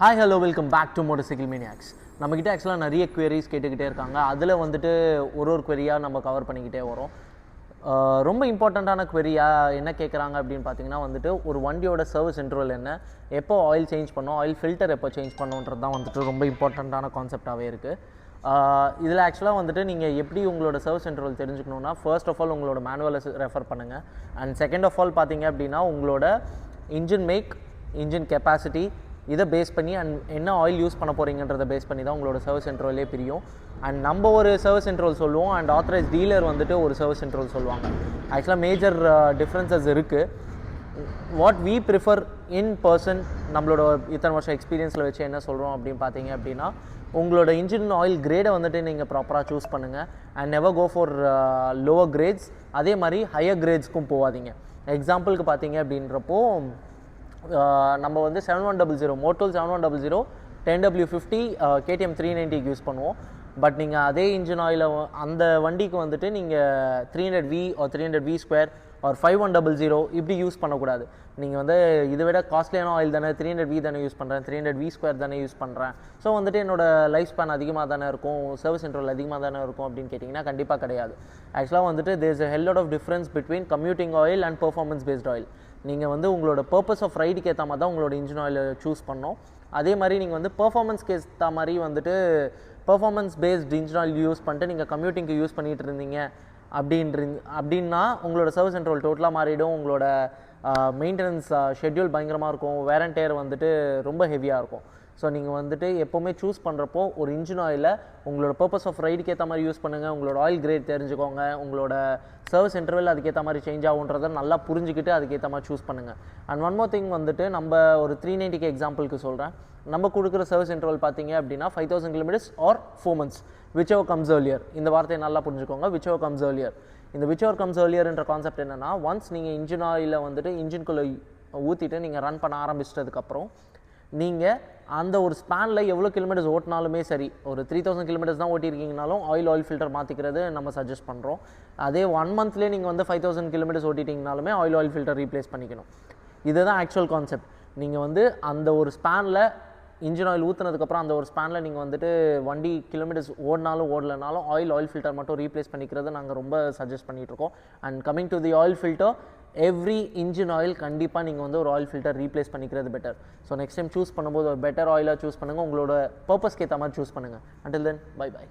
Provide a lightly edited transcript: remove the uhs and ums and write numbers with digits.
Hi hello welcome back to motorcycle maniacs. நம்மக்கிட்ட ஆக்சுவலாக நிறைய குவரிஸ் கேட்டுக்கிட்டே இருக்காங்க. அதில் வந்துட்டு ஒரு குவரியாக நம்ம கவர் பண்ணிக்கிட்டே வரோம். ரொம்ப இம்பார்ட்டண்ட்டான குவரியாக என்ன கேட்குறாங்க அப்படின்னு பார்த்தீங்கன்னா வந்துட்டு ஒரு வண்டியோட சர்வீஸ் இன்டர்வல் என்ன, எப்போ ஆயில் சேஞ்ச் பண்ணோம், ஆயில் ஃபில்டர் எப்போ சேஞ்ச் பண்ணோன்றது தான் வந்துட்டு ரொம்ப இம்பார்ட்டண்ட்டான கான்செப்டாகவே இருக்குது. இதில் ஆக்சுவலாக வந்துட்டு நீங்கள் எப்படி உங்களோட சர்வீஸ் இன்டர்வல் தெரிஞ்சுக்கணுன்னா, ஃபர்ஸ்ட் ஆஃப் ஆல் உங்களோட மேனுவலை ரெஃபர் பண்ணுங்கள். அண்ட் செகண்ட் ஆஃப் ஆல் பார்த்தீங்க அப்படின்னா உங்களோட இன்ஜின் மேக், இன்ஜின் கெப்பாசிட்டி இதை பேஸ் பண்ணி அண்ட் என்ன ஆயில் யூஸ் பண்ண போகிறீங்கன்றதை பேஸ் பண்ணி தான் உங்களோட சர்வீஸ் இன்டர்வலே பிரியும். அண்ட் நம்ம ஒரு சர்வீஸ் இன்டர்வல் சொல்லுவோம், அண்ட் ஆத்தரைஸ் டீலர் வந்துட்டு ஒரு சர்வீஸ் இன்டர்வல் சொல்லுவாங்க. ஆக்சுவலாக மேஜர் டிஃப்ரென்சஸ் இருக்குது. What we prefer in person, நம்மளோட இத்தனை வருஷம் எக்ஸ்பீரியன்ஸில் வச்சு என்ன சொல்கிறோம் அப்படின்னு பார்த்தீங்க அப்படின்னா, உங்களோட இன்ஜின் ஆயில் கிரேடை வந்துட்டு நீங்கள் ப்ராப்பராக சூஸ் பண்ணுங்கள். And never go for lower grades. அதே மாதிரி ஹையர் கிரேட்ஸ்க்கும் போகாதீங்க. எக்ஸாம்பிளுக்கு பார்த்தீங்க அப்படின்றப்போ நம்ம வந்து 7100 மோட்டோல் 7100 10W50 KTM 390 யூஸ் பண்ணுவோம். பட் நீங்கள் அதே இன்ஜின் ஆயிலை அந்த வண்டிக்கு வந்துட்டு நீங்கள் 300V ஆர் 300V² ஆர் 5100 இப்படி யூஸ் பண்ணக்கூடாது. நீங்கள் வந்து இதை விட காஸ்ட்லியான ஆயில் தானே, 300V தானே யூஸ் பண்ணுறேன், 300V² தானே யூஸ் பண்ணுறேன், ஸோ வந்துட்டு என்னோட லைஃப் ஸ்பேன் அதிகமாக தானே இருக்கும், சர்வீஸ் இன்டர்வல் அதிகமாக தானே இருக்கும் அப்படின்னு கேட்டிங்கன்னா கண்டிப்பாக கிடையாது. ஆக்சுவலாக வந்துட்டு there is a hell lot of difference between commuting oil and performance based oil. நீங்கள் வந்து உங்களோட பர்பஸ் ஆஃப் ரைடுக்கு ஏற்ற மாதிரி தான் உங்களோட இன்ஜின் ஆயிலை சூஸ் பண்ணோம். அதே மாதிரி நீங்கள் வந்து பெர்ஃபார்மன்ஸ்க்கு ஏற்ற மாதிரி வந்துட்டு performance based engine oil use பண்ணிட்டு நீங்கள் கம்யூட்டிங்க்கு யூஸ் பண்ணிகிட்டு இருந்தீங்க அப்படின்னா உங்களோட சர்வீஸ் இன்டர்வல் டோட்டலாக மாறிடும். உங்களோட மெயின்டெனன்ஸ் ஷெட்யூல் பயங்கரமாக இருக்கும், வேர் அண்ட் டேர் வந்துட்டு ரொம்ப ஹெவியாக இருக்கும். ஸோ நீங்கள் வந்துட்டு எப்போவுமே சூஸ் பண்ணுறப்போ ஒரு இன்ஜின் ஆயிலை உங்களோட பர்பஸ் ஆஃப் ரைடுக்கு ஏற்ற மாதிரி யூஸ் பண்ணுங்கள். உங்களோட ஆயில் கிரேட் தெரிஞ்சுக்கோங்க, உங்களோட சர்வீஸ் இன்டர்வல் அதுக்கேற்ற மாதிரி சேஞ்ச் ஆகுன்றதை நல்லா புரிஞ்சுக்கிட்டு அதுக்கேற்ற மாதிரி சூஸ் பண்ணுங்கள். அண்ட் ஒன் மோர் திங் வந்துட்டு நம்ம ஒரு 390 எக்ஸாம்பிளுக்கு சொல்கிறேன். நம்ம கொடுக்குற சர்வீஸ் இன்டர்வல் பார்த்தீங்க அப்படின்னா 5000 km R 4 months, whichever comes earlier. இந்த வார்த்தையை நல்லா புரிஞ்சுக்கோங்க, whichever comes earlier. இந்த whichever comes earlier என்ற கான்செப்ட் என்னென்னா, ஒன்ஸ் நீங்கள் இன்ஜின் ஆயிலை வந்துட்டு இன்ஜின்குள்ளே ஊற்றிட்டு நீங்கள் ரன் பண்ண ஆரம்பிச்சிட்டதுக்கப்புறம் நீங்கள் அந்த ஒரு ஸ்பேனில் எவ்வளோ கிலோமீட்டர்ஸ் ஓட்டினாலுமே சரி, ஒரு 3000 km தான் ஓட்டியிருக்கீங்கனாலும் ஆயில் ஃபில்டர் மாற்றிக்கிறது நம்ம சஜஸ்ட் பண்ணுறோம். அதே 1 monthலேயே நீங்கள் வந்து 5000 km ஓட்டிட்டிங்கனாலுமே ஆயில் ஃபில்டர் ரீப்ளேஸ் பண்ணிக்கணும். இதுதான் ஆக்சுவல் கான்செப்ட். நீங்கள் வந்து அந்த ஒரு ஸ்பேனில் இன்ஜின் ஆயில் ஊற்றுனதுக்கப்புறம் அந்த ஒரு ஸ்பேனில் நீங்கள் வந்துட்டு வண்டி கிலோமீட்டர்ஸ் ஓடினாலும் ஓடலைனாலும் ஆயில் ஃபில்டர் மட்டும் ரீப்ளேஸ் பண்ணிக்கிறது நாங்கள் ரொம்ப சஜஸ்ட் பண்ணிகிட்ருக்கோம். And coming to the oil filter, every engine oil கண்டிப்பாக நீங்கள் வந்து ஒரு ஆயில் ஃபில்டர் ரீப்ளேஸ் பண்ணிக்கிறது better. So next time choose பண்ணும்போது ஒரு பெட்டர் ஆயிலாக சூஸ் பண்ணுங்கள், உங்களோட பர்பஸ்க்கு ஏற்ற மாதிரி சூஸ் பண்ணுங்கள். Until then bye by.